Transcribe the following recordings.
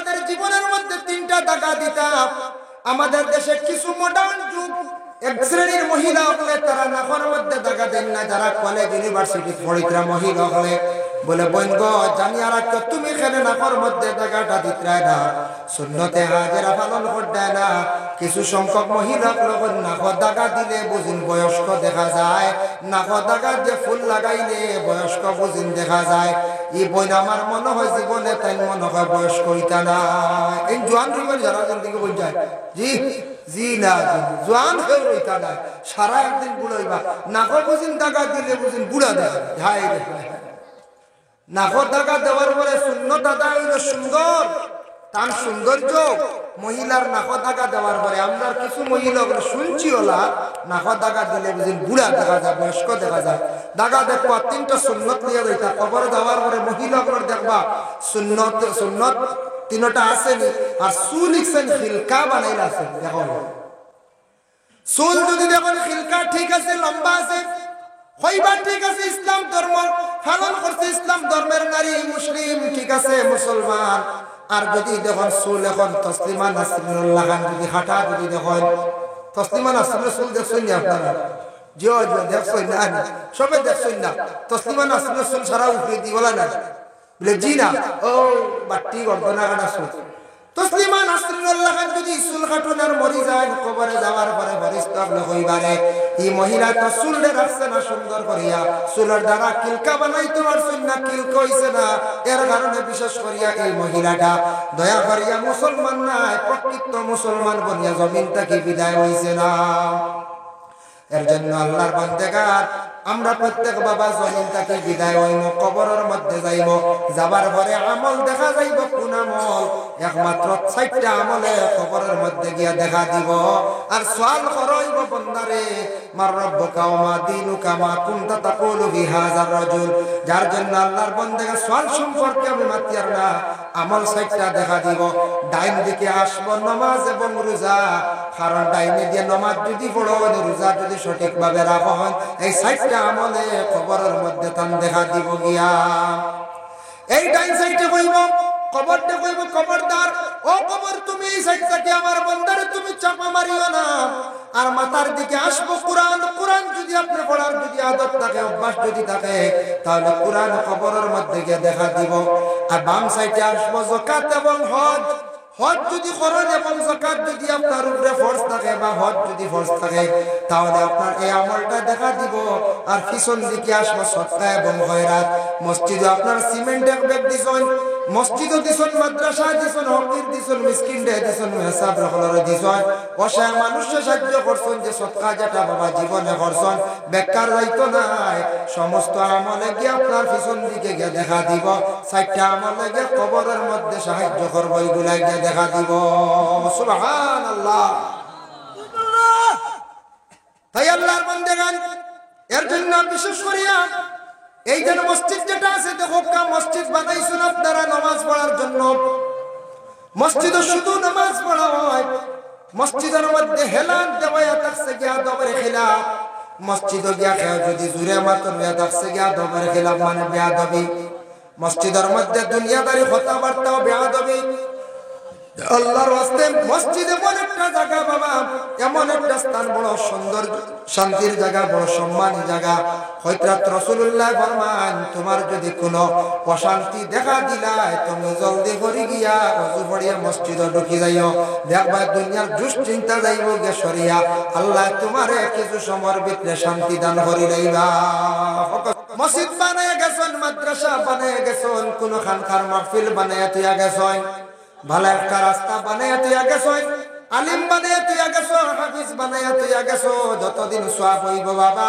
আপনাদের জীবনের মধ্যে 3টা টাকা দিতাম। আমাদের দেশে কিছু মডার্ন যুগ এক শ্রেণীর মহিলা হলে তারা নাফার মধ্যে টাকা দেন না, যারা কলেজ ইউনিভার্সিটি পড়িতরা মহিলা হলে বলে বোন গো জানিয়া রাখো তুমি এখানে নাফার মধ্যে টাকাটা দিতরায় না, সুন্নতে হাজেরা পালন করতে না। কিছু সংখ্যক মহিলা লোক নাফর টাকা দিলে বুঝিন বয়স্ক দেখা যায়, নাফর টাকা দিয়ে ফুল লাগাইলে বয়স্ক বুঝিন দেখা যায়। এই বই আমার মনে হয় জীবনে তাই মনে হয় বয়স্ক হইতা না। এই জোয়ান যুগের যারা দিকে বই যায় জি জি না জোয়ান হয়ে রইতা না, সারা একদিন বুড়ো হইবা। নাফর বুঝিন টাকা দিলে বুঝিন বুড়া দেখা যায়। নাফর টাকা দেওয়ার পরে শূন্য দাদা হইল সুন্দর, তার সৌন্দর্য মহিলার নাফর টাকা দেওয়ার পরে আমরা কিছু মহিলা শুনছি ওলা নাফর টাকা দিলে বুঝিন বুড়া দেখা যায়, বয়স্ক দেখা যায়। দাগা দেখবা 3টা সুন্নত নিয়ে যাইতা কবর দেওয়ার পরে মহিলাগুলোর দেখবা সুন্নত সুন্নত 3টা আসেনি, আর চুল লিখছেন খিলকা বানাইলা আছে। দেখো চুল যদি দেখুন খিলকা ঠিক আছে, লম্বা আছে, হইবা ঠিক আছে, ইসলাম ধর্ম পালন করছে, ইসলাম ধর্মের নারী মুসলিম ঠিক আছে মুসলমান। আর যদি দেখুন চুল এখন তসলিমা নাসরিনুল্লাহ খান যদি হাঁটা যদি দেখুন তসলিমা নাসরিনের চুল দেখছেন না আপনারা? জিও জিও দেখছেন না, সবে দেখছেন না? তসলিমা নাসরিনের চুল সারা উপরে দি বলা না বলে জি না, ও বাট্টি গর্দনা কাটা চুল। তসলিমা নাসরিনুল্লাহ খান যদি চুল কাটুনার মরি যায় কবরে যাওয়ার পরে ফেরেশতা কইবারে এই মহিলা তো চুলটা রাখছে না সুন্দর করিয়া, চুলের দ্বারা কিলকা বানাইতে পারছেন না, কিলকা হইছে না, এর কারণে বিশেষ করিয়া এই মহিলাটা দয়া করিয়া মুসলমান নাই প্রকৃত মুসলমান বনিয়া জমিন থেকে বিদায় হইছে না। এর জন্য আল্লাহর বান্দাগার আমরা প্রত্যেক বাবা জমিন থেকে বিদায় হইব, কবরের মধ্যে যাইব, যাবার পরে আমল দেখা যাইব। কোন আমল? একমাত্র 4টা আমলে কবরের মধ্যে গিয়া দেখা দিব। আর সওয়াল করইব বান্দারে মার রব্বুকা ওয়া মা দীনুকা মা কুনতা তাকুলু ফি হাযার রাজুল। যার জন্য আল্লাহর বান্দাকে সওয়াল সম্পর্কে আমি মাতিয়ার না, আমল 4টা দেখা দিব। ডাইন দিকে আসবো নামাজ এবং রোজা, কারণ ডাইনে দিয়ে নামাজ যদি পড়ো রোজা যদি সঠিকভাবে রাখো এই 4টা আমলে কবরের মধ্যে তান দেখা দিব গিয়া। এই ডাইন সাইডে কইব কবরটা কইব খবরদার ও কবর তুমি এই সাইড থেকে আমার বান্দারে তুমি চাপা মারিও না। আর মাথার দিকে আসবো কোরআন, কোরআন যদি আপনি পড়ার যদি আদত থাকে অভ্যাস যদি থাকে তাহলে কোরআন কবরের মধ্যে গিয়ে দেখা দিব। আর বাম সাইডে আসবো যাকাত এবং হজ, হজ যদি করেন এবং যাকাত যদি আপনার উপরে ফরজ থাকে বা হজ যদি ফরজ থাকে তাহলে আপনার এই আমলটা দেখা দিব। আর পিছন দিকে আসবো সদকা এবং খয়রাত। মসজিদে আপনার সিমেন্টের ব্যাগ দিছেন, মসজিদও দিছেন, মাদ্রাসা দিছেন, হকির দিছেন, মিসকিন দে দিছেন, হিসাব রাখলারে দিছেন, অসহায় মানুষকে সাহায্য করছেন, যে সদকা যেটা বাবা জীবনে করছেন বেকার যাইতো নাই। সমস্ত আমলে গিয়ে আপনার পিছন দিকে গিয়ে দেখা দিব। 4টা আমলে গিয়ে কবরের মধ্যে সাহায্য করবো, এগুলা গিয়ে দেখা দিব। সুবহানাল্লাহ। তাই আল্লাহর বান্দাগান এর জন্য বিশেষ করিয়া এই যে মসজিদ যেটা আছে দেখো মসজিদ বানাইছেন আপনারা নামাজ পড়ার জন্য। মসজিদে শুধু নামাজ পড়া হয়, মসজিদের মধ্যে হেলান দেওয়া থাকছে গিয়া দবের খিলাফ। মসজিদে গিয়া যদি জুড়ে মাতন হইয়া থাকছে গিয়া দবের খিলাফ মানে বেয়াদবি। মসজিদের মধ্যে দুনিয়াদারি কথাবার্তা বেয়াদবি। আল্লাহর ওয়াস্তে মসজিদ এমন একটা জায়গা বাবা, এমন একটা স্থান, বড় সুন্দর শান্তির জায়গা, বড় সম্মানী জায়গা। হযরত রাসূলুল্লাহ ফরমান তোমার যদি কোনো অশান্তি দেখা দিলায় তুমি জলদি করে গিয়া ওযু পড়িয়া মসজিদে ঢুকি যাইও, দেখবা দুনিয়ার দুশ্চিন্তা যাইব গে সরিয়া, আল্লাহ তোমারে কিছু সময়ের ভিতরে শান্তি দান করি লইবা। মসজিদ বানায় গেছেন, মাদ্রাসা বানায় গেছেন, কোন খানকার মাহফিল বানায় তুইয়া গেছেন, ভালো একটা রাস্তা বানাইয়া তুইয়া গেছো, আলিম বানাইয়া তুইয়া গেছো, হাফিজ বানাইয়া তুইয়া গেছো। যতদিন সওয়াব হইব বাবা,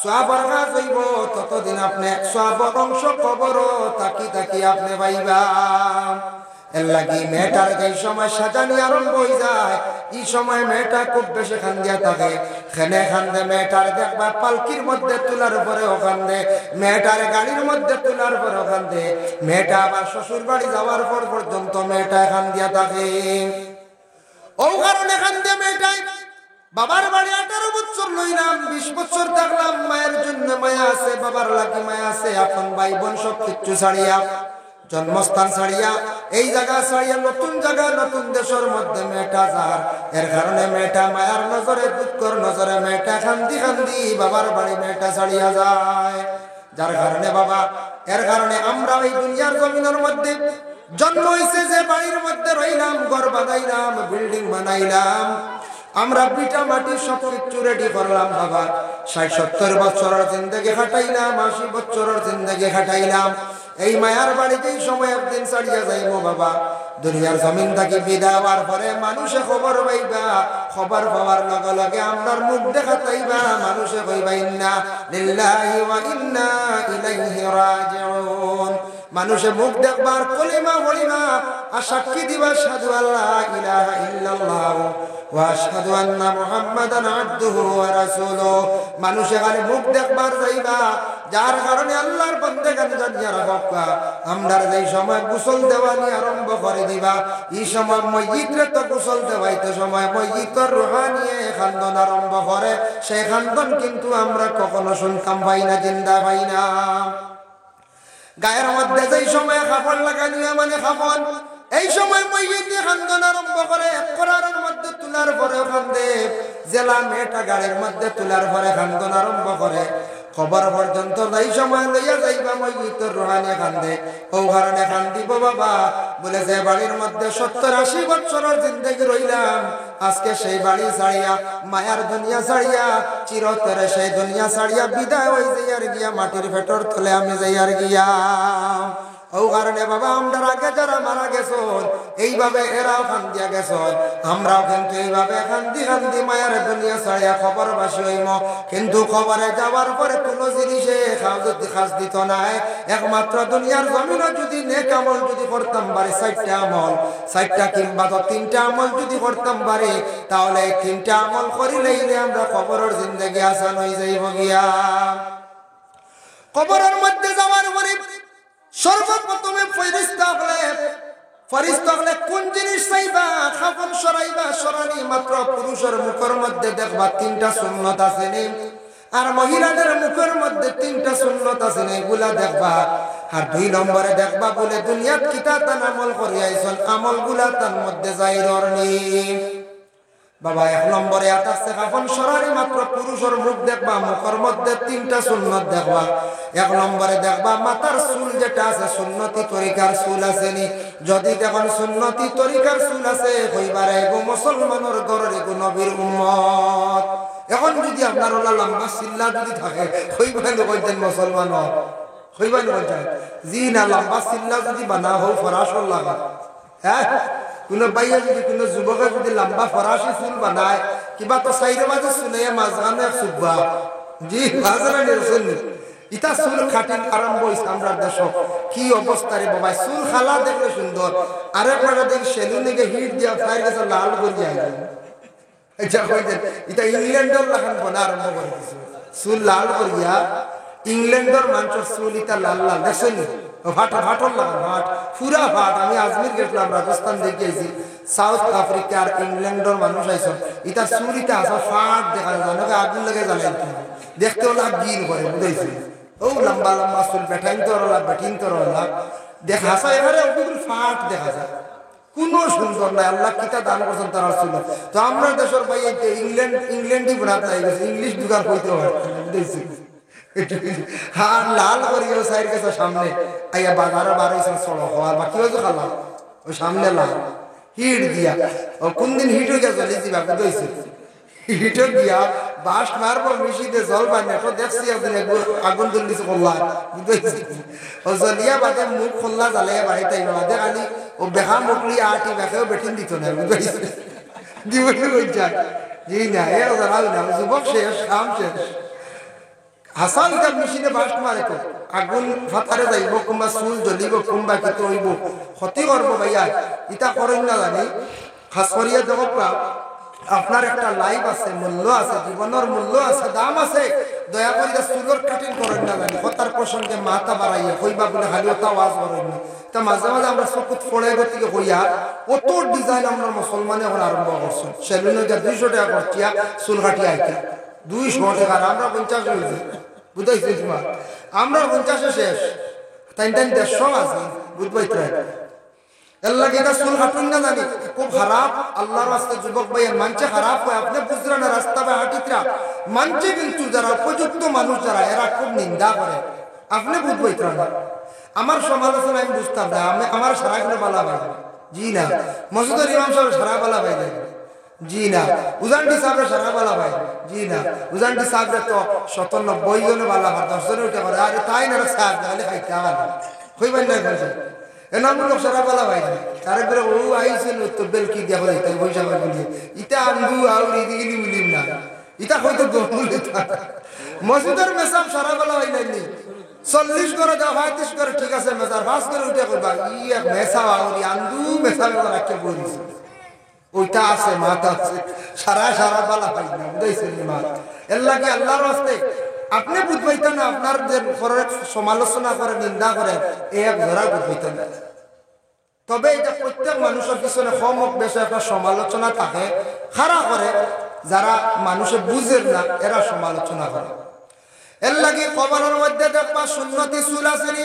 সওয়াবের কাজ হইব, ততদিন আপনি সওয়াবের অংশ কবর তাকি তাকি আপনি পাইবা। এর লাগি মেয়েটার যেই সময় সাজানি আরম্ভ হয়ে যায় এই সময় মেয়েটা খুব বেশি খান্দিয়া থাকে। খেনে খান্দে মেয়েটার দেখবা পালকির মধ্যে তোলার পরে ওখানে, মেয়েটার গাড়ির মধ্যে তোলার পরে ওখানে, মেয়েটা আবার শ্বশুর বাড়ি যাওয়ার পর পর্যন্ত মেয়েটা খান্দিয়া থাকে। ও কারণে খান্দে মেয়েটাই বাবার বাড়ি 18 বছর লইলাম, 20 বছর থাকলাম, মায়ের জন্য মায়া আছে, বাবার লাগি মায়া আছে, আপন ভাই বোন সব কিচ্ছু ছাড়িয়া, জন্মস্থান ছাড়িয়া এই জায়গা ছাড়িয়া নতুন জায়গা নতুন দেশের মধ্যে মেয়েটা যার, এর কারণে মেয়েটা মায়ার নজরে দুঃখর নজরে মেয়েটা কান্দি কান্দি বাবার বাড়ি মেয়েটা ছাড়িয়া যায়। যার কারণে বাবা, এর কারণে আমরা এই দুনিয়ার জমিনের মধ্যে জন্ম হইছে যে বাড়ির মধ্যে রইলাম, ঘর বানাইলাম, বিল্ডিং বানাইলাম, আমরা পিটা মাটি সব কিছু রেডি করলাম বাবা, ৬০-৭০ বছরের জিন্দগি খাটাইলাম, ৮০ বছরের জিন্দগি খাটাইলাম। এই মায়ার বাড়িতেই সময় একদিন ছাড়িয়া যাইব বাবা। দুনিয়ার জমিন থেকে বিদায় হওয়ার পরে মানুষে খবর পাইবা, খবর পাওয়ার লগে লগে আমরার মুখ দেখাতাইবা, মানুষে কইবা ইন্না লিল্লাহি ওয়া ইন্না ইলাইহি রাজিউন। মানুষে মুখ দেখবার কলিমা বলিবা আর সাক্ষী দিবা আশহাদু আল্লা ইলাহা ইল্লাল্লাহ ওয়া আশহাদু আন্না মুহাম্মাদান আবদুহু ওয়া রাসূলুহু। মানুষে খালি মুখ দেখবার যাইবা, যার কারণে আল্লাহর বান্দাগান জানিয়া রাখবা। আমরা যেই সময় গোসল দেওয়া নিয়ে আরম্ভ করে দিবা, এই সময় মসজিদে তো গোসল দেওয়াইতে সময় মসজিদের রোহা নিয়ে খান্দন আরম্ভ করে, সেই খান্দন কিন্তু আমরা কখনো শুনতাম পাই না, জিন্দা পাই না। গায়ের মধ্যে যেই সময় কাপড় লাগানিয়া মানে কাপড়, এই সময় মসজিদে খান্দন আরম্ভ করে, কোরআনের মধ্যে তুলার পরে খান্দে, জেলা মেয়েটা গাড়ির মধ্যে তুলার পরে খান্দন আরম্ভ করে, খবর পর্যন্ত এই সময় লইয়া যাইবা মসজিদের রোহানে কান্দে। ও কারণে কান্দিব বাবা, বলে যে বাড়ির মধ্যে ৭০-৮০ বছরের জিন্দগি রইলাম, আজকে সেই বাড়ি ছাড়িয়া মায়ার দুনিয়া ছাড়িয়া চিরতরে সেই দুনিয়া ছাড়িয়া বিদায় হয়ে যাইয়ার গিয়া মাটির ভেতর তলে আমি যাইয়ার গিয়া। ও কারণে বাবা, আমরা আগে যারা মারা গেছন এইভাবে এরাও কান্দিয়া গেছন, আমরাও কিন্তু এইভাবে কান্দি কান্দি মায়ার দুনিয়া ছাড়িয়া খবর বাসি হইম। কিন্তু খবরে যাওয়ার পরে কোনো জিনিসে খাস দিত নাই, একমাত্র দুনিয়ার জমিনে যদি নেক আমল যদি করতাম পারি, ৪টা আমল, ৪টা কিংবা ৩টা আমল যদি করতাম পারি, তাহলে এই ৩টা আমল করিলেই আমরা খবরের জিন্দগি আসান হয়ে যাইব গিয়া। কবরের মধ্যে যাওয়ার পরে সর্বপ্রথমে ফেরেশতা হলে কোন জিনিস চাইবা, কাফন সরাইবা, সরানি মাত্র পুরুষের মুখের মধ্যে দেখবা ৩টা সুন্নত আছে নি, আর মহিলাদের মুখের মধ্যে ৩টা সুন্নত আছে নি, এগুলা দেখবা। আর ২ নম্বরে দেখবা বলে দুনিয়াত কিতা তান আমল করিয়াইছেন, আমলগুলা তার মধ্যে যাইরর নি বাবা। ১ নম্বরে আছে কাফন সরানি মাত্র পুরুষের মুখ দেখবা, মুখের মধ্যে ৩টা সুন্নত দেখবা। ১ নম্বরে দেখবা মাথার চুল যেটা আছে সুন্নতি তরিকার চুল আছে নি, যদি দেখুন সুন্নতি তরিকার চুল আছে হইবার এগো মুসলমানের ঘরের এগো নবীর উম্মত। এখন যদি আপনার ওলা লম্বা চিল্লা যদি থাকে হইবার কইতেন মুসলমান হইবার কইতেন জি না, লম্বা চিল্লা যদি বানা হোক ফরাসর লাগা। হ্যাঁ, কোনো বাইয়া যদি কোনো যুবকে যদি লম্বা ফরাসি চুল বানায়, কিবা তো সাইডে মাঝে শুনে মাঝখানে সুব্বা জি মাঝখানে নিরসন ইটা চুল খাটিন আরম্ভ হয়েছে আমরা দেশ। কি অবস্থা রে বাবা, চুল খালা দেখলে সুন্দর, আরেক বেলা দেখি সেলুনে হিট দিয়া ফায়ার গেছে লাল করে যায়। এটা কইতেন এটা ইংল্যান্ডের লাগান বনা আরম্ভ করে দিছে, চুল লাল করিয়া ইংল্যান্ডের মানুষের চুল ইটা লাল লাল দেখছেন, ভাটর লাগান ভাট পুরা ভাট। আমি আজমির গেছিলাম, রাজস্থান দেখিয়েছি, সাউথ আফ্রিকার ইংল্যান্ডের মানুষ আইস, ইটা চুল ইটা আসা ফাট দেখা যায়, আগুন লেগে জ্বালাই দেখতে ওলা গিন করে বুঝাইছি। ও লম্বা লম্বা চুল বেঠাইন তরলা বেঠিন তরলা দেখা যায়, এবারে ওগুলো ফাট দেখা যায়, কোনো সুন্দর নাই। আল্লাহ কিতা দান করছেন তারা চুল। তো আমরা দেশের ভাই ইংল্যান্ডই বোনাতে গেছে, ইংলিশ দুগার কইতে বুঝাইছি। হ্যাঁ, লাল করিও সাইড গেছে সামনে আইয়া বাজারে বাড়াইছেন সড়ক হওয়ার বাকি হয়েছে খালা ওই সামনে লাল হিট দিয়া। ও কোন দিন হিট হয়ে গেছে লিজি বাকি দইছে হিটে দিয়া বাস মারবো মিশিতে জল পানি তো দেখছি একদিন আগুন তুলিছে কল্লা বুঝেছি। ও জলিয়া বাদে মুখ খোল্লা জ্বালিয়ে বাড়িতে বাদে খালি ও বেহা মুখলি আটি বেখাও বেঠিন দিত না বুঝেছি জীবনে ওই যায় জি না এ জানাল না যুবক শেষ কাম শেষ। হাসান তার মেশিনে বাস মারে তো আগুন ফাতারে যাইব, কোনবা চুল জ্বলিব, কোনবা কি হইব, ক্ষতি করব ভাইয়া ইটা করেন না জানি। খাস করিয়া দেখবা আপনার একটা লাইফ আছে, মূল্য আছে, জীবনের মূল্য আছে, দাম আছে, দয়া করে চুলোর কাটিং করেন না জানি। কথার প্রসঙ্গে মাথা বাড়াইয়া হইবা বলে খালি ওটা আওয়াজ করেন না। তা মাঝে মাঝে আমরা চকুত ফোড়ে গতিকে হইয়া অত ডিজাইন আমরা মুসলমানে এখন আরম্ভ করছেন। সেলুনে যা 200 টাকা করছিয়া চুল কাটিয়া আইতা 200 টাকা, আমরা 50 হয়েছে বুঝাইছি তোমার, আমরা 50 শেষ তাই 150 আছে বুঝবাই। আল্লাহ কি তা চুল কাটুন না জানি খুব খারাপ আল্লাহর রাস্তায় যুবক ভাইয়ের মানছে খারাপ হয় আপনি বুঝলেন না রাস্তা বা হাঁটিতরা মানছে কিন্তু যারা উপযুক্ত মানুষ যারা এরা খুব নিন্দা করে আপনি বুঝবই না আমার সমালোচনা আমি বুঝতাম না আমি আমার সারাগুলো বলা ভাই জি না মসজিদের ইমাম সাহেব সারা বলা ভাই জি না উজানটি সাহেবের সারা বলা ভাই জি না উজানটি সাহেবের তো 97 জনে বলা হয় 10 জনে উঠে পারে আরে তাই না সাহেব তাহলে খাইতে আমার কইবেন না বলছে এনামূলক সারা বলা ভাই তারপরে ও আইছেন তো বেল কি দিয়া হই তাই পয়সা পাই বলি ইটা আন্দু আউরি দিগিনি মিলিম না ইটা হয়তো গমুলে মসজিদের মেসাব সারা বলা হয় নাই 40 করে দাও 35 করে ঠিক আছে মেসার 5 করে উঠে করবা ই এক মেসা আউরি আন্দু মেসা রাখকে বলিস ওইটা আছে মাথা আছে সারা সারা বলা হয় না বুঝাইছেন মা আল্লাহ কি আল্লাহর রাস্তায় আপনি বুঝবাইতেন না আপনার যে সমালোচনা করে নিন্দা করে এক ধরা বুঝবাইতেন না তবে এটা প্রত্যেক মানুষের পিছনে কম হোক বেশি একটা সমালোচনা থাকে খারাপ করে যারা মানুষে বুঝেন না এরা সমালোচনা করে এর লাগে কবরের মধ্যে দেখবা সুন্নতি চুল আসেনি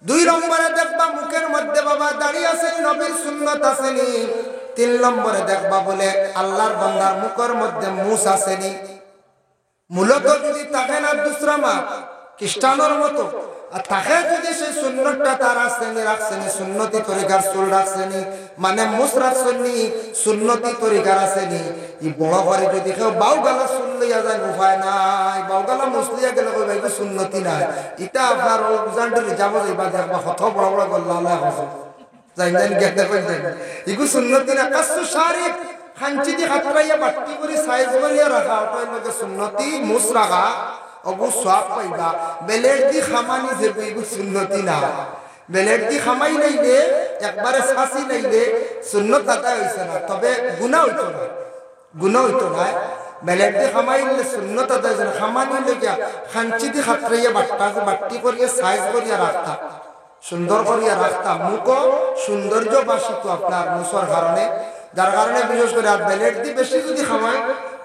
2 নম্বরে দেখবা মুখের মধ্যে বাবা দাড়ি আছে নবীর সুন্নত আসেনি 3 নম্বরে দেখবা বলে আল্লাহর বান্দার মুখের মধ্যে মুছ আসেনি মূলত যদি থাকে না দুসরা মা খ্রিস্টানের মতো আর থাকে যদি সেই সুন্নতটা তার আসেনি রাখছেনি সুন্নতি তরিকার চুল রাখছেনি মানে মুছ রাখছেনি সুন্নতি তরিকার আসেনি ই বড় করে যদি কেউ বাউ গালা চুল লইয়া যায় উপায় নাই বাউ গালা মুসলিয়া গেলে কই ভাই সুন্নতি নাই এটা আপনার উজানটি যাব যাইবা দেখবা কত বড় বড় গল্লা আল্লাহ হসে যাই জানি গেতে কই যাই ইগু সুন্নতি না কাসু শারিফ খাঞ্চি দি হাতরাইয়া বাট্টি করে সাইজ করিয়া রাখা ওটাই লগে সুন্নতি মুছ রাখা অবু সওয়াব পাইবা বেলের দি খামানি যে ইগু সুন্নতি না বেলের দি খামাই নাইলে একবারে ছাসি নাইলে সুন্নত আদায় হইছে না তবে গুনাহ হইতো না বেলের দি খামাইলে সুন্নত আদায় হইছে না খামানি লগিয়া খাঞ্চি দি হাতরাইয়া বাট্টি করিয়া সাইজ করিয়া রাখতা সুন্দর করিয়া রাখতা মুখো সৌন্দর্য বাসিত আপনার মুছর কারণে যার কারণে বিশেষ করে আর বেলেট দিয়ে বেশি যদি খামায়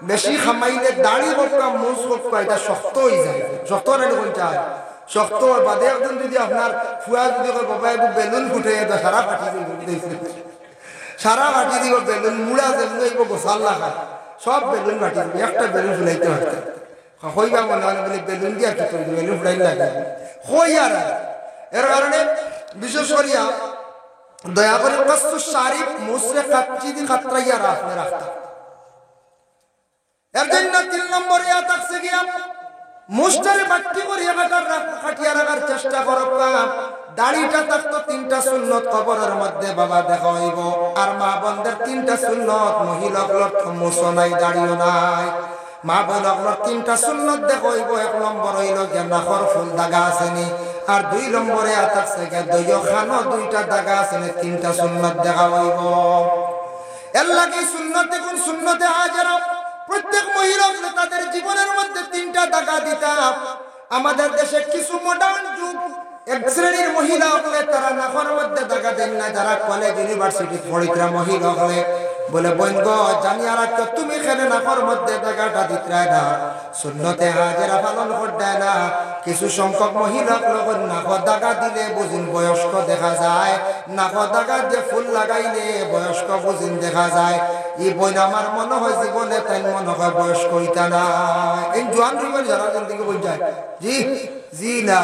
বেশি খামাইলে দাড়ি বকা মুছ বকা এটা শক্ত হয়ে যায় শক্ত না কোন চায় শক্ত বাদে একদিন যদি আপনার ফুয়া যদি বাবা একটু বেলুন ফুটে সারা ফাটি দিয়েছে সারা ফাটি দিব বেলুন মুড়া যেমন এইব গোসাল লাগা সব বেলুন ফাটি দিবে একটা বেলুন ফুলাইতে পারতেন হইবা মনে হয় বলে বেলুন দিয়ে কি করবি বেলুন ফুলাই লাগে হই আর এর কারণে বিশেষ করিয়া দয়া করে কাসু শারিফ মুসরে কাচ্চি দি খাতরাইয়া রাখতা এর জন্য 3 নম্বরে থাকছে গিয়া মুস্তারে বাট্টি করিয়া কাটিয়া রাখার চেষ্টা করবা দাড়িটা থাকতো 3টা সুন্নত কবরের মধ্যে বাবা দেখা হইব আর মা বোনদের 3টা সুন্নত মহিলাগুলোর মুছ নাই দাড়িও নাই মা বোনগুলোর 3টা সুন্নত দেখা হইব 1 নম্বর হইল যে নাখর ফুল দাগা আসেনি আর 2 নম্বরে থাকছে দইও খানো 2টা দাগা আসেনি 3টা সুন্নত দেখা হইব এর লাগে সুন্নতে কোন সুন্নতে হাজারা প্রত্যেক মহিলা তাদের জীবনের মধ্যে 3টা দাগা দিতা আমাদের দেশে কিছু মডার্ন যুগ এক শ্রেণীর মহিলা হলে তারা নাখর মধ্যে দাগা দেন না যারা কলেজ ইউনিভার্সিটি পড়িতরা মহিলা হলে বলে বইনগো জানিয়া রাখতো তুমি এখানে নাখর মধ্যে দাগাটা দিতরা না সুন্নতে হাজেরা পালন করতে না কিছু সংখ্যক মহিলা লোক নাখর দাগা দিলে বুঝিন বয়স্ক দেখা যায় নাখর দাগা যে ফুল লাগাইলে বয়স্ক বুঝিন দেখা যায় এই বইন আমার মনে হয় জীবনে তাই মনে হয় বয়স্ক হইতা না এই জোয়ান জীবন যারা জিন্দিগি বই যায় জি জি না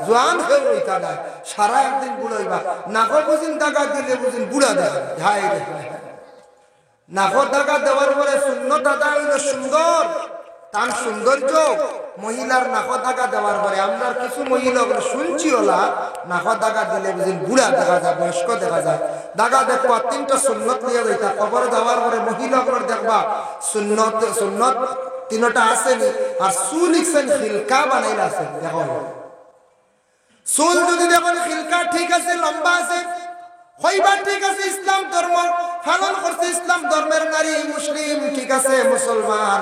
জোয়ান হয়ে হইতা না সারা একদিন বুড়াইবা নাখর বুঝিন দাগা দিলে বুঝিন বুড়া দেখা যায় নাখর দাগা দেওয়ার পরে সুন্নত আদায় হইল সুন্দর তার সৌন্দর্য মহিলার নাখর দাগা দেওয়ার পরে আমরা কিছু মহিলা শুনছি ওলা নাখর দাগা দিলে বুঝিন বুড়া দেখা যায় বয়স্ক দেখা যায় দাগা দেখবা 3টা সুন্নত নিয়ে যাইতা কবর দেওয়ার পরে মহিলাগুলোর দেখবা সুন্নত 3টা আসেনি আর চুল লিখছেন খিলকা বানাইলা আছে দেখো চুল যদি দেখুন খিলকা ঠিক আছে লম্বা আছে হইবা ঠিক আছে ইসলাম ধর্ম পালন করছে ইসলাম ধর্মের নারী মুসলিম ঠিক আছে মুসলমান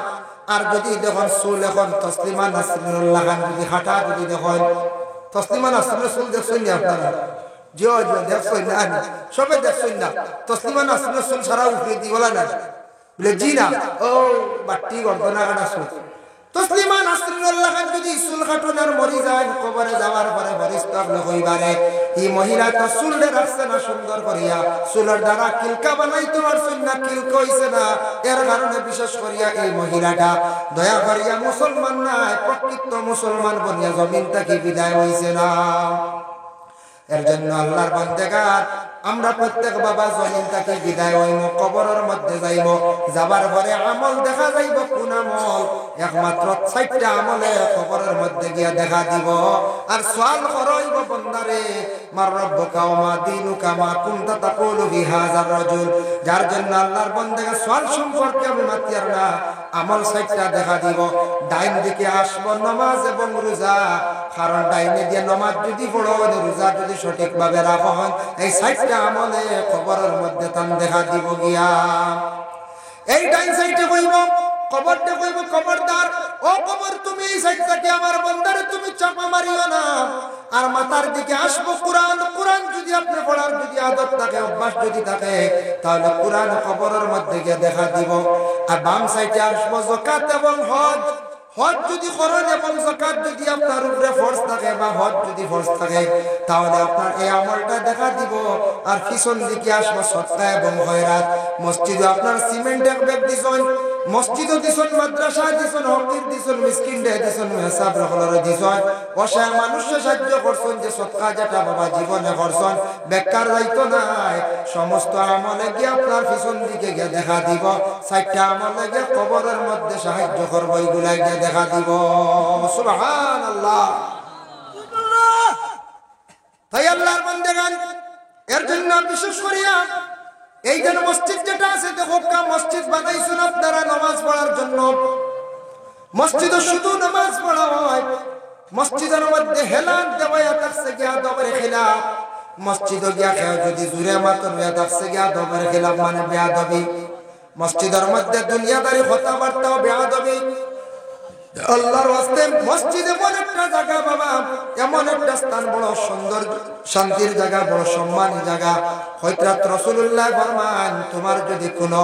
আর যদি দেখুন চুল এখন তসলিমা নাসরিনুল্লাহ খান যদি হাঁটা যদি দেখুন তসলিমা নাসরিনের চুল দেখছেন না আপনারা জিও দেখছেন না সবে দেখছেন না তসলিমা নাসরিনের চুল সারা উঠে দি বলা না বলে জি না ও বাট্টি গর্দনা কাটা চুল তসলিমা নাসরুল্লাহ খান যদি চুল কাটুনার মরি যায় কবরে যাওয়ার পরে বরিষ্ঠ হইবারে এই মহিলা তো চুলে রাখছে না সুন্দর করিয়া চুলের দ্বারা কিলকা বানাইতে পারছেন না কিলকা হইছে না এর কারণে বিশেষ করিয়া এই মহিলাটা দয়া করিয়া মুসলমান নাই প্রকৃত মুসলমান বনিয়া জমিন থেকে বিদায় হইছে না। এর জন্য আল্লাহর বান্দাগার আমরা প্রত্যেক বাবা জমিন থেকে বিদায় হইব কবরের মধ্যে যাইব যাবার পরে আমল দেখা যাইব কোন আমল একমাত্র ৬০টা আমলে কবরের মধ্যে গিয়া দেখা দিব আর সওয়াল করইব বান্দারে মার রব্বুকা ওয়া মা দীনুকা মা কুনতা তাকুলু ফি হাযার রাজুল যার জন্য আল্লাহর বান্দাকে সওয়াল সম্পর্কে আমি মাতিয়ার না আমল ৬০টা দেখা দিব ডাইন দিকে আসব নামাজ এবং রোজা কারণ ডাইনে দিয়ে নামাজ যদি পড়ো রোজা যদি সঠিকভাবে রাখো এই ৬০টা আমলে কবরের মধ্যে তান দেখা দিব গিয়া এই ডাইন সাইডে কইব কবরটা কইব খবরদার ও কবর তুমি এই সাইড থেকে আমার বান্দারে তুমি চাপা মারিও না আর মাথার দিকে আসবো কোরআন কোরআন যদি আপনি পড়ার যদি আদত থাকে অভ্যাস যদি থাকে তাহলে কোরআন কবরের মধ্যে গিয়ে দেখা দিব আর বাম সাইডে আসবো যাকাত এবং হজ হজ যদি করেন এবং যাকাত যদি আপনার উপরে ফরজ থাকে বা হজ যদি ফরজ থাকে তাহলে আপনার এই আমলটা দেখা দিব আর পিছন দিকে আসবো সদকা এবং খয়রাত মসজিদে আপনার সিমেন্টের ব্যাগ দিছেন মসজিদও দিছেন মাদ্রাসা দিছেন হকির দিছেন মিসকিন দে দিছেন মেহসাব রহলর দিছেন অসহায় মানুষের সাহায্য করছেন যে সদকা যেটা বাবা জীবনে করছেন বেকার যাইতো নাই সমস্ত আমলে গিয়ে আপনার পিছন দিকে গিয়ে দেখা দিব ৬০টা আমলে গিয়ে কবরের মধ্যে সাহায্য করবো এইগুলা গিয়ে দেখা দিব সুবহানাল্লাহ তাই আল্লাহর বান্দাগান এর জন্য বিশেষ করিয়া এই যে মসজিদ যেটা আছে দেখো মসজিদ বানাইছেন আপনারা নামাজ পড়ার জন্য মসজিদে শুধু নামাজ পড়া হয় মসজিদের মধ্যে হেলান দেওয়া থাকছে গিয়া দবর খিলাফ মসজিদে গিয়া কেউ যদি জুরে মাতন হয়ে থাকছে গিয়া দবর খিলাফ মানে বেয়াদবি মসজিদের মধ্যে দুনিয়াদারি কথাবার্তা বেয়াদবি আল্লাহর ওয়াস্তে মসজিদ এমন একটা জায়গা বাবা এমন একটা স্থান বড় সুন্দর শান্তির জায়গা বড় সম্মানী জায়গা হযরত রাসূলুল্লাহ ফরমান তোমার যদি কোনো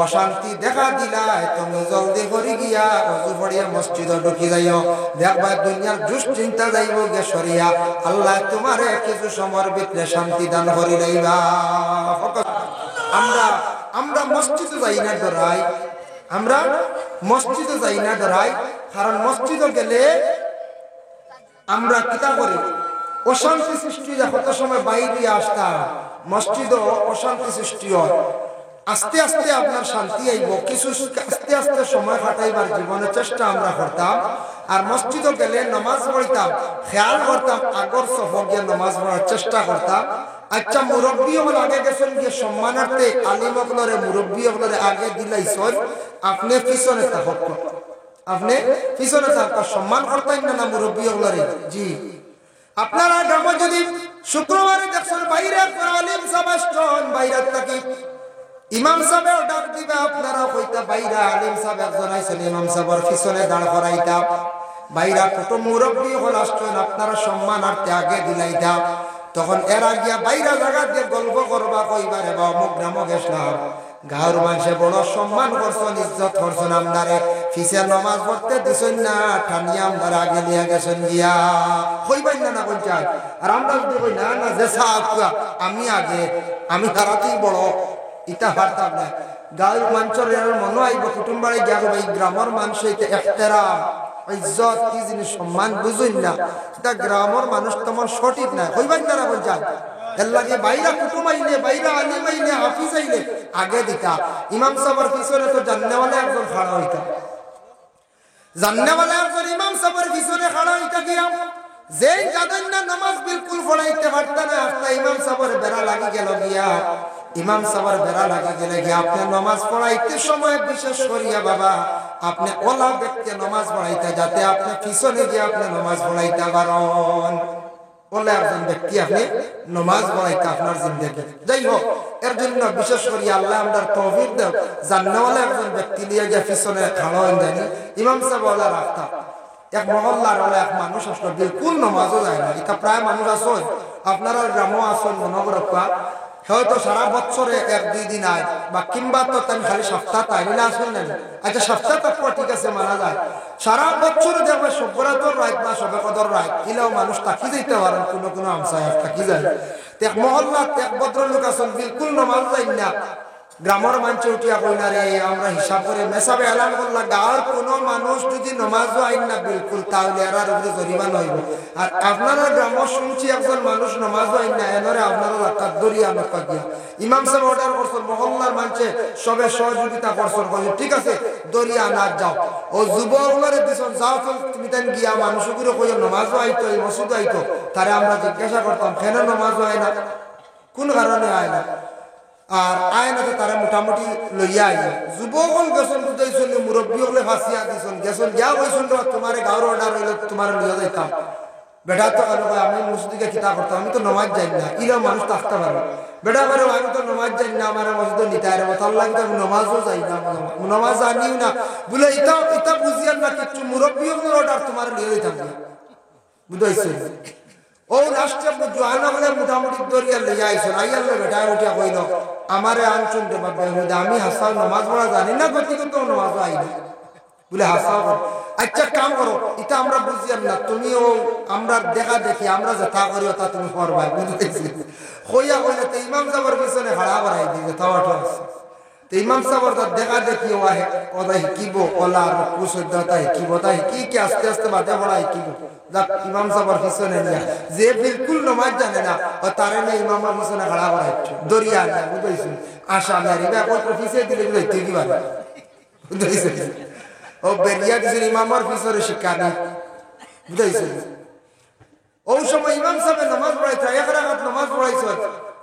অশান্তি দেখা দিলায় তুমি জলদি করে গিয়া ওযু পড়িয়া মসজিদে ঢুকি যাইও দেখবা দুনিয়ার দুশ্চিন্তা যাইব গে সরিয়া আল্লাহ তোমারে কিছু সময়ের ভিতরে শান্তি দান করি লইবা আমরা মসজিদে যাই না ডরাই আমরা মসজিদে যাই না ডরাই কারণ মসজিদে গেলে আমরা কিতা করি অশান্তি সৃষ্টি হয় কত সময় বাইরে আসতাম মসজিদে অশান্তি সৃষ্টি হয় আস্তে আস্তে আপনার শান্তি আইব কিছু আস্তে আস্তে সময় কাটাইবার জীবনের চেষ্টা আমরা করতাম আর মসজিদে গেলে নামাজ পড়তাম খেয়াল করতাম আগর সফর গিয়ে নামাজ পড়ার চেষ্টা করতাম আচ্ছা মুরব্বী হল আগে গেছেন গিয়ে সম্মানার্থে আলিম হলরে মুরব্বী হলরে আগে দিলাইছেন আপনি পিছনে থাকক আপনি পিছনে থাকা সম্মান করতেন না মুরব্বী হলরে জি আপনারা গ্রামে যদি শুক্রবারে দেখছেন বাইরে আলিম সাহেব আসছেন বাইরে থাকি ইমাম সাহেব ডাক দিবে আপনারা কইতা বাইরে আলিম সাহেব একজন আইছেন ইমাম সাহেবের পিছনে দাঁড় করাইতা বাইরা কত মুরব্বী হল আসছেন আপনারা সম্মানার্থে আগে দিলাইতা তখন এরা গিয়া বাইরা জায়গা দিয়ে গল্প করবা কইবারে বা অমুক গ্রামে গেছিলাম গাঁর মানুষে বড় সম্মান করছেন ইজ্জত করছেন আমদারে ফিসে নামাজ পড়তে দিছেন না ঠানিয়া আমদারে আগে নিয়ে গেছেন গিয়া কইবেন না কইছেন আর আমরা যদি কই না না যে সাহেব আমি আগে আমি তারাতেই বড় ইটা পারতাম না গাঁর মানুষের মনে আইব কুটুম্বারে গিয়া ভাই গ্রামের মানুষ হইতে এহতেরাম ইজ্জত কি জিনিস সম্মান বুঝুন না এটা গ্রামের মানুষ তোমার সঠিক না কইবেন না কইছেন এর লাগে বাইরা কুটুম আইলে বাইরা আলিম আইলে হাফিজ আইলে আগে দিতা ইমাম সাহেবের পিছনে তো জান্নাওয়ালা একজন খাড়া হইতা জান্নাওয়ালা একজন ইমাম সাহেবের পিছনে খাড়া হইতা গিয়া যেই জানেন না নামাজ বিলকুল পড়াইতে পারতা না একটা ইমাম সাহেবের বেড়া লাগি গেল গিয়া ইমাম সাহেবের বেড়া লাগি গেলে গিয়া আপনি নামাজ পড়াইতে সময় বিশেষ করিয়া বাবা আপনি ওলা ব্যক্তি নামাজ পড়াইতে যাতে আপনি পিছনে গিয়ে আপনি নামাজ পড়াইতে পারেন ওলা একজন ব্যক্তি আপনি নামাজ পড়াইতে আপনার জিন্দেগি যাই হোক এর জন্য বিশেষ করিয়া আল্লাহ আমাদের তৌফিক দেও জান্নাওয়ালা একজন ব্যক্তি নিয়ে গিয়ে পিছনে খাড়া হয়ে যায়নি ইমাম সাহেব ওলা রাখতা এক মহল্লার ওলা এক মানুষ আসলো বিলকুল নামাজও যায় না এটা প্রায় মানুষ আসেন আপনারা গ্রামও আসেন মনোবরক্কা হয়তো সারা বছরে 1-2 দিন আয় বা কিংবা তো তাই খালি সপ্তাহ তাইলে আসেন না। আচ্ছা সপ্তাহ তারপর ঠিক আছে মানা যায়, সারা বছর দেখবে সব্বরাতর রাত বা সবে কদর রাত ইলেও মানুষ তাকি যাইতে পারেন, কোনো কোনো আমসায় তাকি যায়। এক মহল্লা এক ভদ্রলোক আছেন বিলকুল নমাজ যাই না, গ্রামের মানুষ উঠিয়া কই না রে আমরা হিসাব করে মেসাবে এলান করলাম গাঁর কোনো মানুষ যদি নমাজও আইন না বিলকুল তাহলে এরার উপরে জরিমানা হইব। আর আপনারা গ্রাম শুনছি একজন মানুষ নমাজও আইন না এনারে আপনারা রাখাত দরিয়া নকা গিয়া ইমাম সাহেব অর্ডার করছেন, মহল্লার মানুষে সবে সহযোগিতা করছেন, বলে ঠিক আছে দরিয়া না যাও। ও যুবকরে দিছেন যাও তো তুমি তাই গিয়া মানুষগুলো কই নমাজও আইতো এই মসজিদও আইতো, তারে আমরা জিজ্ঞাসা করতাম কেন নমাজও আয় না, কোন কারণে আয় না। আর আয়নাতে তারা মোটামুটি লইয়া আইয়া যুবকল গেছেন বুঝাইছেন মুরব্বী হলে ফাঁসিয়া দিছেন গেছেন যা কইছেন তোমার গাঁর অর্ডার হইলে তোমার লইয়া যাইতাম। বেটা তো কেন আমি মসজিদে কিতা করতাম, আমি তো নমাজ যাই না, ইরা মানুষ থাকতে পারে। বেটা করে আমি তো নমাজ যাই না, আমার মসজিদে নিতে আরে মতাল লাগতো আমি নমাজও যাই না, নমাজ জানিও না বলে এটা এটা বুঝিয়ান না কিছু মুরব্বী হলে অর্ডার তোমার লইয়া যাইতাম বুঝাইছেন। ও রাষ্ট্রে জোয়ানা বলে মোটামুটি দরিয়া লইয়া আইসেন, আইয়ালে বেটা উঠিয়া কইল আমারে আনছুন রে বাবা আমি হাসাও নমাজ পড়া জানি না গতিগত নমাজ আই না বলে হাসাও। আচ্ছা কাম করো এটা আমরা বুঝিয়াম না, তুমিও আমরা দেখা দেখি আমরা যেটা করি তা তুমি করবা বুঝেছি। কইয়া কইলে তো ইমাম সাহেবের পিছনে হাড়া বাড়াই দিয়ে তাওয়াটা আছে, তো ইমাম সাহেবের তার দেখা দেখি ওদা শিকিব কলা আর কুসদ্যতা শিকিব, তাই কি আস্তে আস্তে বাদে পড়া শিকিব। যাক ইমাম সাহেবের পিছনে নিয়া যে বিলকুল নমাজ জানে না ও তারে নিয়ে ইমামের পিছনে হাড়া বাড়াইছে দরিয়া না বুঝেছি। আশা মেরিবা ওই পিছিয়ে দিলে বুঝাইতে দিবা বুঝেছি। ও বেরিয়া দিয়েছেন ইমামের পিছনে শিক্ষা নেই বুঝাইছে। ওই সময় ইমাম সাহেব নামাজ পড়াইছে, এক রাকাত নামাজ পড়াইছে,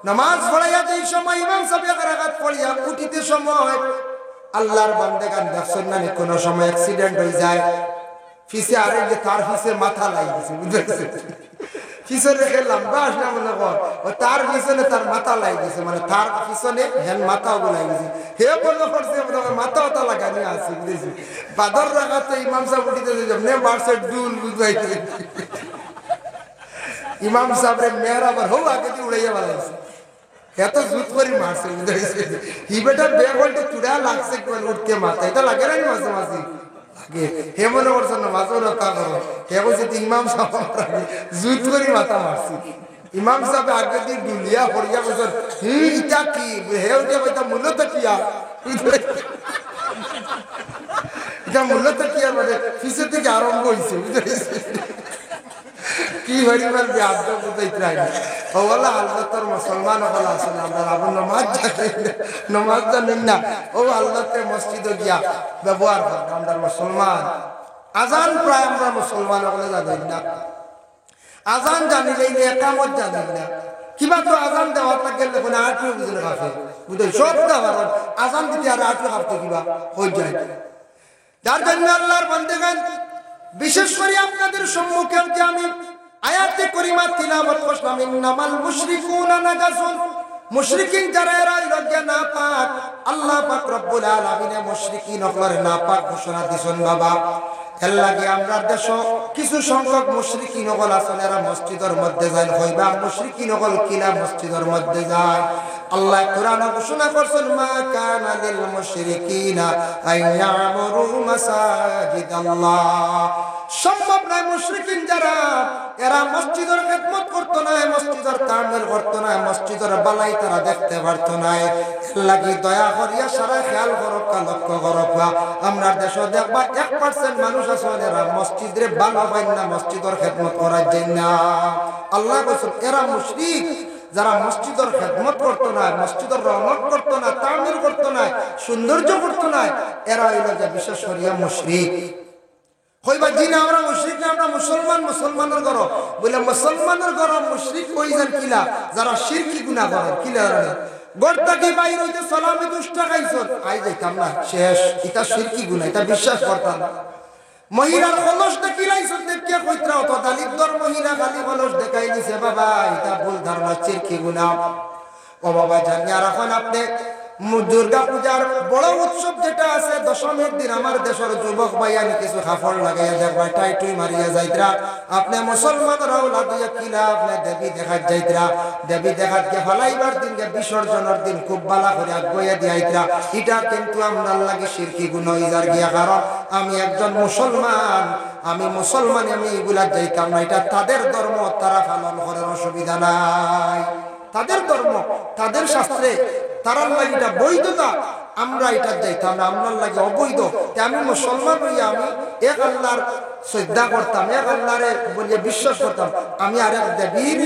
নামাজ পড়াইয়া যে সময় ইমাম সাহেব এক রাকাত পড়িয়া উঠিতে সময় আল্লাহর বান্দেগান দেখছেন না কোনো সময় অ্যাক্সিডেন্ট হয়ে যায়, ফিসে আরে যে তার ফিসে মাথা লাগিয়েছে বুঝেছে, পিছনে রেখে লম্বা আসলে মনে কর ও তার পিছনে তার মাথা লাগিয়েছে, মানে তার পিছনে হ্যান মাথাও লাগিয়েছে, হে মনে করছে মাথা ওটা লাগানি আছে বুঝেছি। বাদর রাখাতে ইমাম সাহেব উঠিতে যেমনি মারছে ডুল বুঝাইছে, ইমাম সাহেবের মেয়ের আবার হো আগে দিয়ে উড়াইয়া বাড়াইছে, এত জুত করে মারছে বুঝাইছে। হি বেটা বেগলটা চুড়া লাগছে উঠতে মাথা এটা লাগে না মাঝে মাঝে লাগে, হে মনে করছে না মাঝে রক্ষা করো, হে বলছে ইমাম সাহেব জুত করে মাথা মারছি। ইমাম সাহেব আগে দিয়ে ডুলিয়া পড়িয়া বলছেন ইটা কি হে উঠিয়া বলতা মূলত কিয়া এটা মূলত কিয়া মানে পিছের থেকে আরম্ভ হয়েছে বুঝাইছে। কি হরিবার ব্যাধ বুঝাইতে রাই ও বলা আল্লাহ তোর মুসলমান বলা আসেন আমরা আবার নমাজ জানেন না, ও আল্লাহতে মসজিদে গিয়া ব্যবহার করেন আমরা মুসলমান। আজান প্রায় আমরা মুসলমান বলে জানেন না, আজান জানিলেই না একামত জানেন না, কিবা তো আজান দেওয়া থাকে দেখুন আটু বুঝলে কাছে বুঝে সব দেওয়ার আজান দিতে আর আটু কাঁপতে কিবা হয়ে যায়। যার জন্য আল্লাহর বান্দেগান বিশেষ করে আপনাদের সম্মুখে আমি আয়াতে করিমা তিলাওয়াত করলাম, ইন্নামাল মুশরিকুনা নাজাসুন, মুশরিকিন যারা এরা লজ্জা না পাক আল্লাহ পাক রব্বুল আলামিন মুশরিকিন হকলে না পাক ঘোষণা দিছেন। বাবা এর লাগে আমরা দেশ কিছু সংখ্যক মুশরিকিন হকল আসলে এরা মসজিদের মধ্যে যায় হইবা মুশরিকিন হকল কিলা মসজিদের মধ্যে যায়। আল্লাহ কোরআনে ঘোষণা করছেন মা কানা লিল মুশরিকিনা আইয়ামুরু মাসাজিদাল্লাহ, সম্ভব নয় মুশরিকিন যারা এরা মসজিদের খেদমত করতো না, মসজিদের তামিল করতো না, মসজিদের বালাই তারা দেখতে পারতো না। লাগি দয়া করিয়া সারা খেয়াল করক লক্ষ্য করক, আমরা দেশ দেখবা 1% মানুষ আছে এরা মসজিদে ভালো পাই না, মসজিদের খেদমত করার জন্য। আল্লাহ বলছেন এরা মুশরিক যারা মসজিদের খেদমত করতো না, মসজিদের রহমত করতো না, তামিল করতো না, সৌন্দর্য করতো না, এরা হইল যে বিশেষ করিয়া মুশরিক। কইবা জি না আমরা মুশরিক না, আমরা মুসলমান, মুসলমানের ঘর বলে মুসলমানের ঘর মুশরিক কই যান কিলা যারা শিরকি গুনাহ করে কিলা গড়টা কি বাইরে হইতে সালামে 10 টাকা আইছন আই যাইতাম না শেষ, এটা শিরকি গুনাহ, এটা বিশ্বাস করতাম না। মহিলার খলস দেখিলাইছন দেখে কইত্রা তো দালিদর মহিলা খালি খলস দেখাই দিছে, বাবা এটা ভুল ধারণা শিরকি গুনাহ। ও বাবা জানি আর এখন আপনি দুর্গা পূজার বড় উৎসব যেটা আছে দশমীর দিন আমার দেশের যুবক ভাইয়ানি কিছু কাপড় লাগাইয়া দেখবা টাইটুই মারিয়া যাইতরা আপনি মুসলমানরাও লাগাইয়া কিলা আপনি দেবী দেখাত যাইতরা দেবী দেখাত কে ফলাইবার দিনকে বিসর্জনের দিন খুব বালা করে আগুয়া দিয়াইতরা এটা কিন্তু আমরা লাগে শিরকি গুনাহ ইজার গিয়া কারণ আমি একজন মুসলমান আমি এগুলা যাইতাম না এটা তাদের ধর্ম তারা পালন করার অসুবিধা নাই তাদের ধর্ম তাদের শাস্ত্রে তারার লাগে এটা বৈধতা আমরা এটা যাইতাম না আপনার লাগে অবৈধ আমি মুসলমান হইয়া আমি এক আল্লাহর শ্রদ্ধা করতাম এক আল্লাহরে বলিয়া বিশ্বাস করতাম আমি আরেক দেবীর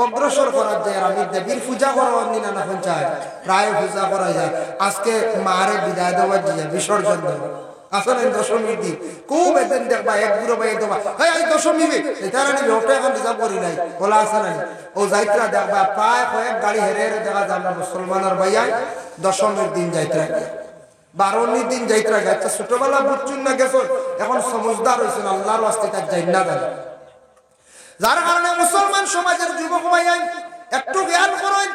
অগ্রসর করার যায় আর আমি দেবীর পূজা করার নিনা না চাই প্রায় পূজা করা যায় আজকে মারে বিদায় দেওয়ার যায় বিসর্জন দেওয়া আসলে দশমীর দিন খুব এদিন দেখবা এক বুড়ো ভাই দেবা এই দশমী তারা নিবি ওটা এখন রিজার্ভ করি নাই বলা আছে নাই ও যাইত্রা দেখবা প্রায় কয়েক গাড়ি হেরে হেরে দেখা যায় আমরা মুসলমানের ভাইয়াই দশমীর দিন যাইত্রা 12 দিন যাইত্রা গেছে ছোটবেলা বুঝছুন না গেছ এখন সমজদার হয়েছেন আল্লাহর ওয়াস্তে তার যাই না জানে যার কারণে মুসলমান সমাজের যুবক ভাইয়াই একটু জ্ঞান করেন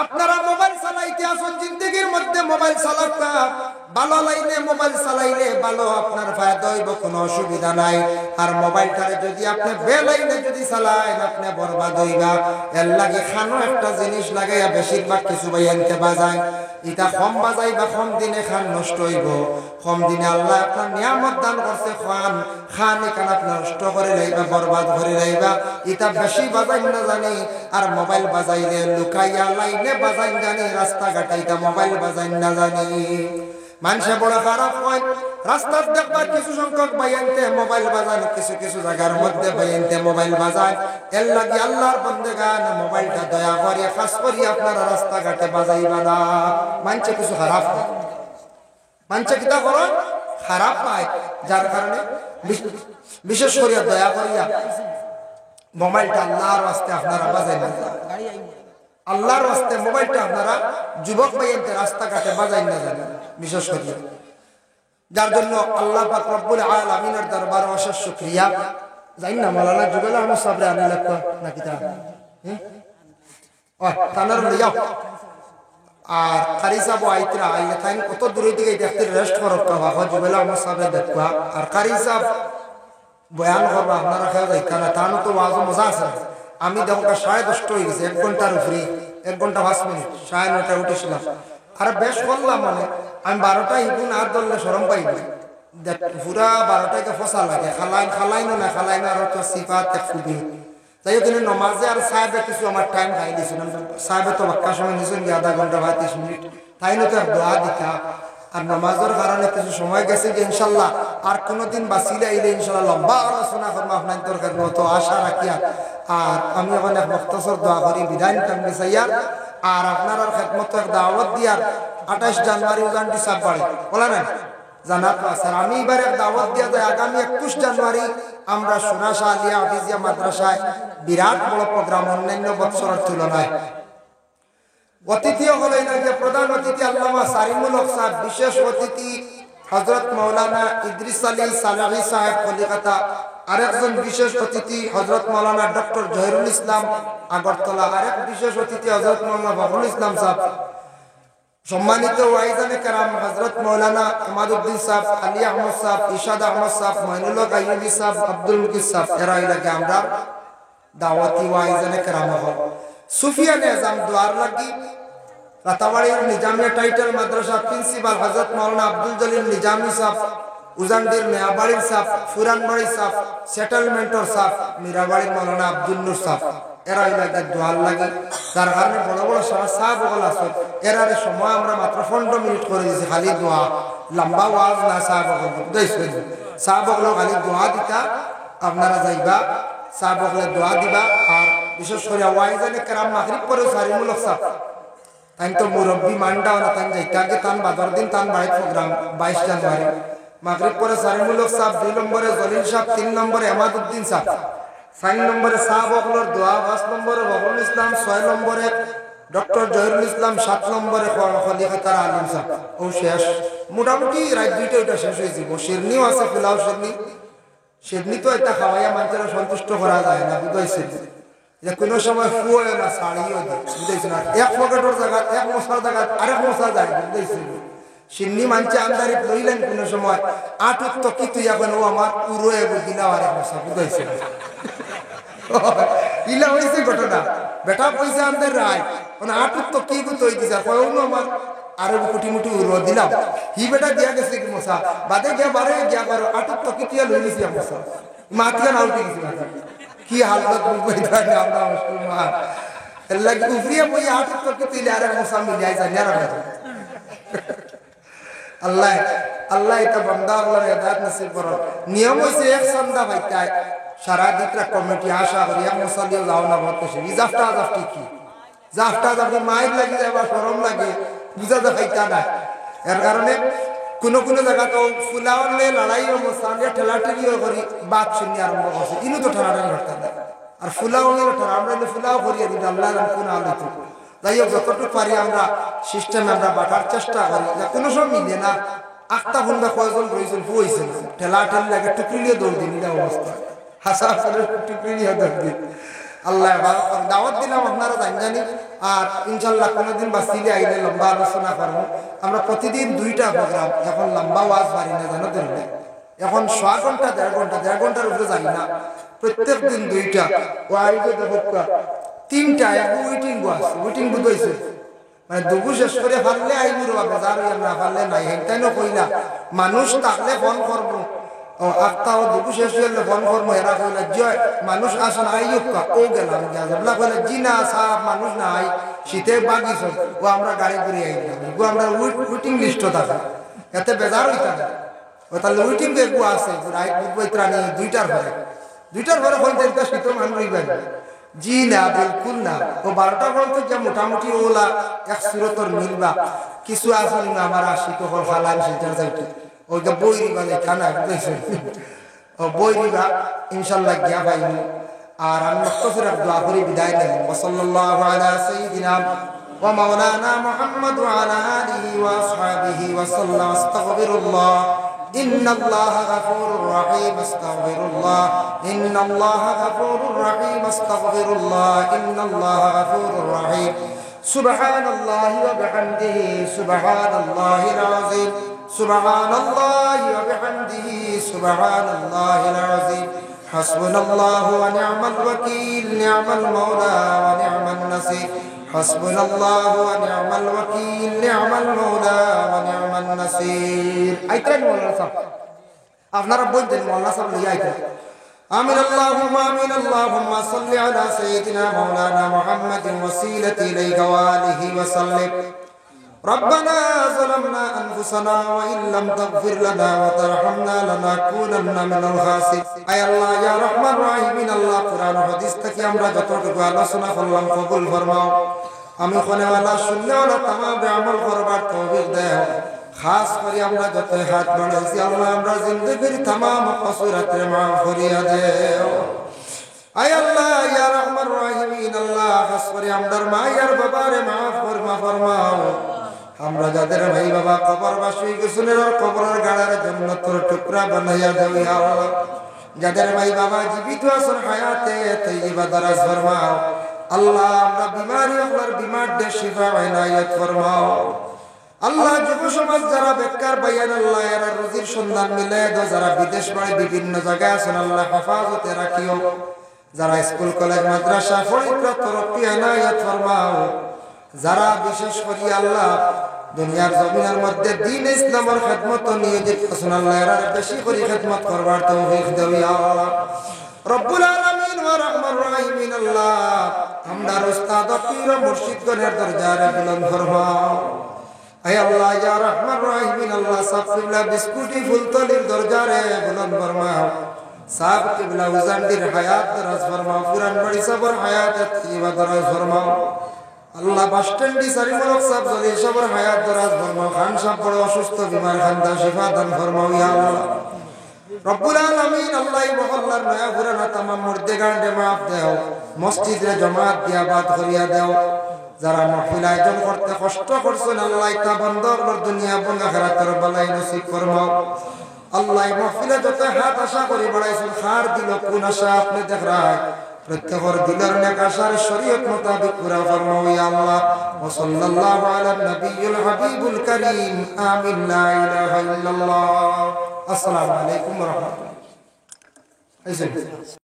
আপনারা মোবাইল চালাইতে আসুন জিন্দগির মধ্যে মোবাইল চালাতা ভালো লাইনে মোবাইল চালাইলে ভালো আপনার ফায়দা হইব কোনো অসুবিধা নাই আর মোবাইলটারে যদি আপনি বেলাইনে যদি চালাইন আপনি বরবাদ হইবা এর লাগে খানো একটা জিনিস লাগাইয়া বেশিরভাগ কিছু ভাই আনতে বাজায় এটা কম বাজাই বা কম দিনে খান নষ্ট হইব কম দিনে আল্লাহ আপনার নিয়ামত দান করছে খান এখানে আপনি নষ্ট করে লাইবা বরবাদ করে লাইবা এটা বেশি বাজাই না জানি আর মোবাইল বাজাইলে লুকাইয়া লাইনে বাজাই জানি রাস্তাঘাটে এটা মোবাইল বাজাই না জানি মানুষে বড় খারাপ হয় রাস্তার দেখবার কিছু সংখ্যক বাইনতে মোবাইল বাজান কিছু কিছু জায়গার মধ্যে বাইনতে মোবাইল বাজায় এর লাগে আল্লাহর বন্দেগান মোবাইলটা দয়া করে খাস করি আপনারা রাস্তাঘাটে বাজাইবা না মানুষে কিছু খারাপ হয় মানুষে কিতা করো খারাপ পায় যার কারণে বিশেষ করিয়া দয়া করিয়া মোবাইলটা আল্লাহর রাস্তায় আপনারা বাজাই না আল্লাহর রাস্তে মোবাইলটা আপনারা যুবক ভাইয়ের রাস্তাঘাটে বাজাই না জানেন বিশেষ করে যার জন্য আল্লাহ পাক রব্বুল আলামিনের দরবারে অশেষ শুকরিয়া জানি না মাওলানা জুবেল আহমদ সাহেব আনি লাগতো নাকি তা তানার লইয়াও আর কারি সাহেব আইতরা আইলে তাই কত দূরে দিকে দেখতে রেস্ট করব বাবা জুবেল আহমদ সাহেব দেখবা আর কারি সাহেব বয়ান করবা আপনারা খেয়ে যাইতা না তানো তো ওয়াজ মজা আছে আমি দেখো 10:30 হয়ে গেছে 1 ঘন্টার উপরে 1 ঘন্টা 5 মিনিট 9:30 উঠেছিলাম আর বেশ করলাম মানে আমি 12টা ইগুন আর দললে শরম পাইনি পুরা 12টাকে ফসা লাগে খালাইনো না আর তো সিফাত খুবই তাই ওখানে নমাজে আর সাহেবে কিছু আমার টাইম খাই দিয়েছিলাম সাহেবে তো বাক্কা সময় নিয়েছেন আধা ঘন্টা বা 30 মিনিট তাই না তো দোয়া দিতা আর নামাজের কারণে কিছু সময় গেছে যে ইনশাল্লাহ আর কোনোদিন বাঁচিলে আইলে ইনশাল্লাহ লম্বা আলোচনা করবো আপনার দরকার মতো আশা রাখিয়া আর আমি ওখানে মুখতাসর দোয়া করি বিদায় নিতাম চাইয়ার আর আপনার খেদমত দাওয়াত দিয়ার 28 জানুয়ারি উজানটি সাপ বাড়ি বলে না জানাত স্যার আমি এবার এক দাওয়াত দিয়া যায় আগামী 21 জানুয়ারি আমরা সোনাশা আলিয়া হাফিজিয়া মাদ্রাসায় বিরাট বড় প্রোগ্রাম অন্যান্য বছরের তুলনায় অতিথি হলেন যে প্রধান অতিথি আল্লামা সারিমুল হক সাহেব বিশেষ অতিথি হযরত মাওলানা ইদ্রিস আলী সালাহি সাহেব কলিকাতা আরেকজন বিশেষ অতিথি হযরত মাওলানা ডক্টর জহিরুল ইসলাম আগরতলা আরেক বিশেষ অতিথি হযরত মাওলানা ফখরুল ইসলাম সাহেব সম্মানিত ওয়াইজানে কেরাম হযরত মাওলানা ইমাদউদ্দিন সাহেব আলী আহমদ সাহেব ইশাদ আহমদ সাহেব মঈনুল হক আইয়ুবী সাহেব আব্দুল মুকিত সাহেব এরা লাগে আমরা দাওয়াতি ওয়াইজানে কেরাম হল সুফিয়ান আজম দুয়ার লাগি রাতাবাড়ির নিজামিয়া টাইটেল মাদ্রাসা প্রিন্সিপাল হযরত মাওলানা আব্দুল জলিল নিজামী সাহেব উজানদির মেয়াবাড়ির সাহেব ফুরানবাড়ি সাহেব সেটেলমেন্টর সাহেব মীরাবাড়ির মাওলানা আব্দুল নূর সাহেব এরা লাগে দুয়ার লাগে যার কারণে বড় বড় সাহেব বল আছে এরার সময় আমরা মাত্র 15 মিনিট করে দিয়েছি খালি দোয়া লম্বা ওয়াজ না সাহেব সাহেব খালি দোয়া দিতা আপনারা যাইবা সাহেব দোয়া দিবা আর বিশেষ করে ওয়াইজানে কেরাম মাগরিব পরে সারিমুল হক সাহেব তাই তো মুরব্বী মান্ডাও না তাই যাইতে আগে তান বাদর দিন তান বাড়ির প্রোগ্রাম 22 জানুয়ারি মাগরিব পরে সারিমুল হক সাহেব 2 নম্বরে জলিল সাহেব 3 নম্বরে ইমাদউদ্দিন সাহেব 4 নম্বরে সাহেব হকলর দোয়া 5 নম্বরে ফখরুল ইসলাম 6 নম্বরে ডক্টর জহিরুল ইসলাম 7 নম্বরে খলিফাতার আলিম সাহেব ও শেষ মোটামুটি রাত 2টা ওটা শেষ হয়েছে শিরনিও আছে ফুলাও শিরনি তো এটা খাওয়াইয়া মানুষের সন্তুষ্ট করা যায় না বুঝাইছে যে কোনো সময় ফুয়ে না শাড়িও দেয় বুঝতেছি না এক পকেটের জায়গা এক মশার জায়গা আরেক মশা যায় বুঝতেছি সিন্নি মানছে আমদারি লইলেন কোনো সময় আটুর তো কি তুই এখন ও আমার পুরো দিলা আরেক মশা বুঝতেছি ইলা হয়েছে ঘটনা বেটা পয়সা আমাদের রায় মানে আটুর তো কি তুই দিছা কয়নো আমার আরো কুটি মুটি উড়ো দিলাম হি বেটা দিয়া গেছে কি মশা বাদে গিয়া বারে গিয়া বারো আটুর তো কি তুই লই নিছি মশা মাথিয়া নাও গেছি কি হালত বুঝাই দাঁড়ি আমরা মুসলমান এর লাগি উফরিয়া বই আটুর তো কি তুই আরেক মশা মিলিয়ে যায় না আল্লাহ আল্লাহ এটা বান্দা আল্লাহর হেদায়েত নসিব করো নিয়ম হইছে এক সন্ধ্যা ভাইতায় সারা দিকরা কমিটি আশা করি এক মশালিও যাও না বলতে সে জাফটা জাফটি কি জাফটা জাফটি মাইর লাগি যায় বা শরম লাগে বুঝা যা খাইতা না এর কারণে কোনো কোনো জায়গা তো ফুলাওয়ালে লড়াইও মশালিয়া ঠেলাঠেলিও করি বাদ শুনি আরম্ভ করছে ইনু তো ঠেলাঠালি করতে না আর ফুলাওয়ালে ঠেলা আমরা ফুলাও করি আল্লাহ কোন আলো যাই হোক যতটুকু পারি আমরা সিস্টেম আমরা বাটার চেষ্টা করি কোনো সব মিলে না আটটা ঘন্টা কয়জন রয়েছেন হয়েছে ঠেলা ঠেলি লাগে টুকরিলিও দৌড় দিন এটা অবস্থা হাসা হাসানের টুকরিলিও দৌড় দিন আল্লাহ দাওয়াত দিলাম আপনারা জানি আর ইনশাল্লাহ কোনোদিন বা সিলে আইলে লম্বা আলোচনা করবো আমরা প্রতিদিন 2টা প্রোগ্রাম এখন লম্বা ওয়াজ পারি না জানো ধরবে এখন 6 ঘন্টা 1.5 ঘন্টার উপরে জানি না প্রত্যেক দিন 2টা ও আইলে দেখো 3টা এক উইটিং বাস উইটিং বুঝাইছে মানে দুগু শেষ করে ফাললে আইবুর বাজার হইয়া না ফাললে নাই হেনটাইনো কইলা মানুষ থাকলে ফোন করবো ও আত্মাও দুগু শেষ হইলে ফোন করবো এরা কইলা জয় মানুষ আসন আইয়ুকা ও গেলাম জাজবলা কইলা জি না সাহেব মানুষ নাই শীতে বাগিছ ও আমরা গাড়ি করে আইলাম ও আমরা উইটিং লিস্ট থাকে এতে বেজার হইতা না ও তাহলে উইটিং দেখবো আছে রাইট বুধবৈত্রানি 2টার পরে কইতে শীত মানুষ রইবেন জি না বিলকুল না ও 12টা বলতে যে মোটামুটি ওলা এক সুরতর মিলবা কিছু আসল না আমার আসি তো ফালান সেটার যাইতে ওই যে বই দিবা খানা বুঝেছে ও বই দিবা ইনশাল্লাহ গিয়া পাইব আর আমি মুখতসর দোয়া করি বিদায় নেব সাল্লাল্লাহু আলা সাইয়্যিদিনা ওয়া মাওলানা মুহাম্মদ ওয়া আলা আলিহি ওয়া আসহাবিহি ওয়া সাল্লাম আস্তাগফিরুল্লাহ إن الله غفور رحيم استغفر الله إن الله غفور رحيم استغفر الله إن الله غفور رحيم سبحان الله وبحمده سبحان الله العظيم سبحان الله وبحمده سبحان الله العظيم حسبنا الله ونعم الوكيل نعم المولى ونعم النصير حسبنا الله ونعم الوكيل نعم المولى ونعم النصير আইতেন মোল্লা সাহেব আপনারা বলতেন মোল্লা সাহেব লিয়ে আইতেন আমিন আল্লাহুম্মা সাল্লি আলা সাইয়্যিদিনা মাওলানা মুহাম্মাদিন ওয়াসিলাতি ইলাইকা ওয়া আলিহি ওয়া সাল্লিম ربنا ظلمنا انفسنا وان لم تغفر لنا وترحمنا لنكونن من الخاسرين اي الله يا رحمن الرحيم الله قرآن হাদিস থেকে আমরা যতটুকু আলোচনা করলাম কবুল ফরমাও আমি কোনেওয়ালা শুননেওয়ালা तमाम আমল করবার তৌফিক দাও খাস করে আমরা যত হাত বাড়াইছি আল্লাহ আমরা জিন্দেগীর तमाम কসুরাতে মাফ করিয়া দাও আয় আল্লাহ ইয়া রহমান রহিম আল্লাহ খাস করে আমরার মায়ের বাবারে মাফ ফরমাও আমরা যাদের ভাই বাবা কবরবাসী গেছেন আর কবরের গাড়ার জান্নাতের টুকরা বানাইয়া দাও ইয়া আল্লাহ যাদের ভাই বাবা জীবিত আছেন হায়াতে তৈয়বা দারাজ ফরমাও আল্লাহ আমরা বিমারি আপনার বিমার দে শিফা ইনায়াত ফরমাও আল্লাহ যুব সমাজ যারা বেকার ভাইয়ান আল্লাহ এরা রুজির সন্ধান মিলে দাও যারা বিদেশ বাড়ি বিভিন্ন জায়গায় আছেন আল্লাহ হেফাজতে রাখিও যারা স্কুল কলেজ মাদ্রাসা পড়াশোনা তরফি ইনায়াত ফরমাও যারা বিশেষ করে আল্লাহ দুনিয়ার জমিনের মধ্যে দ্বীন ইসলামের খিদমত নিয়োজিত আছেন আল্লাহ এরা বেশি করে খিদমত করবার তৌফিক দাও ইয়া আল্লাহ রব্বুল আলামিন ওয়া রহমান রহিম আল্লাহ আমরা উস্তাদ পীর মুর্শিদ গণের দরজারে বুলন্দ ফরমাও আয় আল্লাহ ইয়া রহমান রহিম আল্লাহ সাফ কিবলা বিস্কুটি ফুলতলির দরজারে বুলন্দ ফরমাও সাফ কিবলা উজানদির হায়াত দরাজ ফরমাও কুরআন বাড়ি সবর হায়াত তৈয়বা দরাজ ফরমাও আল্লাহ বাসস্ট্যান্ডি সারিমলক সাহেব জলি সবর হায়াত দরাজ ফরমাও খান সাহেব বড় অসুস্থ বিমার খান্দা শিফা দান ফরমাও ইয়া আল্লাহ রব্বুল আলামিন আল্লাহ মহল্লার নয়া পুরানা तमाम মুর্দে গান্ডে maaf দাও মসজিদে জামাত দিয়া বাদ করিয়া দাও যারা মাহফিল আয়োজন করতে কষ্ট করছেন আল্লাহ তা বন্ধর দুনিয়া এবং আখিরাতের বালাই নসিব ফরমাও আল্লাহ মাহফিলে যত হাত আশা করি বাড়াইছেন খার দিল কোন আশা আপনি দেখ রায় প্রত্যেকর দিলের নেক আশার শরীয়ত মোতাবেক পুরা ফরমাও ইয়া আল্লাহ। ওয়া সাল্লাল্লাহু আলা নবিয়্যিল হাবিবুল কারীম। আমিন। লা ইলাহা ইল্লাল্লাহ। আসসালামু আলাইকুম ওয়া রাহমাতুল্লাহ।